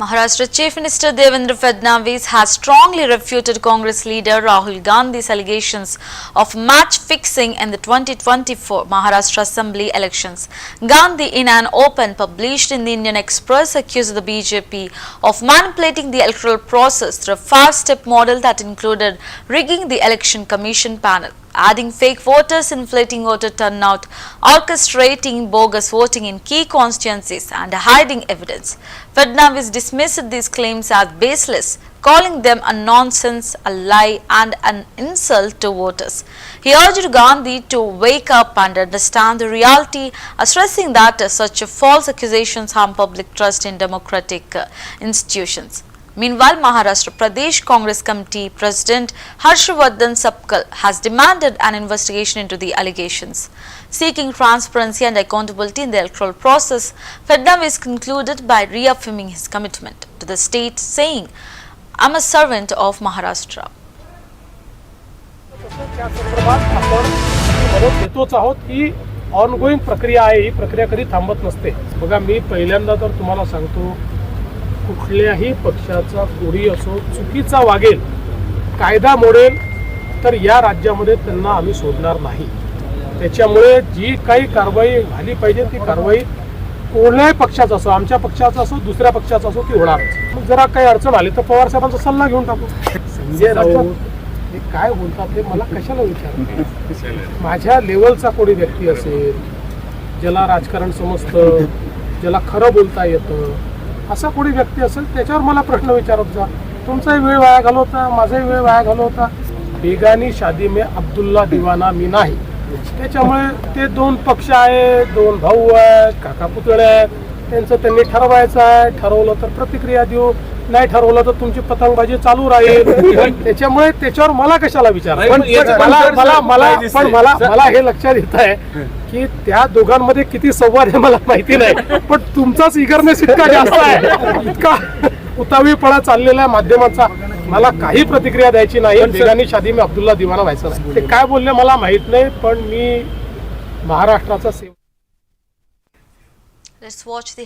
Maharashtra Chief Minister Devendra Fadnavis has strongly refuted Congress leader Rahul Gandhi's allegations of match fixing in the 2024 Maharashtra Assembly elections. Gandhi, in an open published in the Indian Express, accused the BJP of manipulating the electoral process through a five-step model that included rigging the election commission panel, adding fake voters, inflating voter turnout, orchestrating bogus voting in key constituencies, and hiding evidence. Fadnavis dismissed these claims as baseless, calling them a nonsense, a lie, and an insult to voters. He urged Gandhi to wake up and understand the reality, stressing that such false accusations harm public trust in democratic institutions. Meanwhile, Maharashtra Pradesh Congress Committee President Harshvardhan Sapkal has demanded an investigation into the allegations. Seeking transparency and accountability in the electoral process, Fadnavis concluded by reaffirming his commitment to the state, saying, "I am a servant of Maharashtra." Ongoing प्रक्रिया आहे. ही प्रक्रिया कधी थांबत नसते. बघा, मी पहिल्यांदा तर तुम्हाला सांगतो, कुठल्याही पक्षाचा कोणी असो चुकीचा वागेल, कायदा मोडेल, तर या राज्यामध्ये त्यांना आम्ही सोडणार नाही. त्याच्यामुळे जी काही कारवाई झाली पाहिजे ती कारवाई कोणत्याही पक्षाचा असो, आमच्या पक्षाचा असो, दुसऱ्या पक्षाचा असो, ती होणारच. मग जरा काही अडचण आली तर पवार साहेबांचा सल्ला घेऊन टाकू. संजय राऊत हे काय बोलतात ते मला कशाला विचारतात. माझ्या लेवलचा कोणी व्यक्ती असेल, ज्याला राजकारण समजतं, ज्याला खरं बोलता येतं, असा कोणी व्यक्ती असेल त्याच्यावर मला प्रश्न विचारत जा. तुमचाही वेळ वाया घालवता, माझाही वेळ वाया घालवता. बेगानी शादी में अब्दुल्ला दिवाना मी नाही. त्याच्यामुळे ते दोन पक्ष आहेत, दोन भाऊ आहेत, काका पुतळे आहेत, त्यांचं त्यांनी ठरवायचं आहे. ठरवलं तर प्रतिक्रिया देऊ, नाही ठरवलं तर तुमची पतंगबाजी चालू राहील. त्याच्यामुळे त्याच्यावर मला कशाला विचार. मला हे लक्षात येत आहे की त्या दोघांमध्ये किती संवाद आहे मला माहिती नाही, पण तुमचाच इगरनेस इतका जास्त आहे, इतका उतावीपणा चाललेला आहे माध्यमाचा. मला काही प्रतिक्रिया द्यायची नाही. बेगानी शादी में अब्दुल्ला दिवाना व्हायचं नाही. ते काय बोलले मला माहित नाही, पण मी महाराष्ट्राचा सेवक. Let's watch the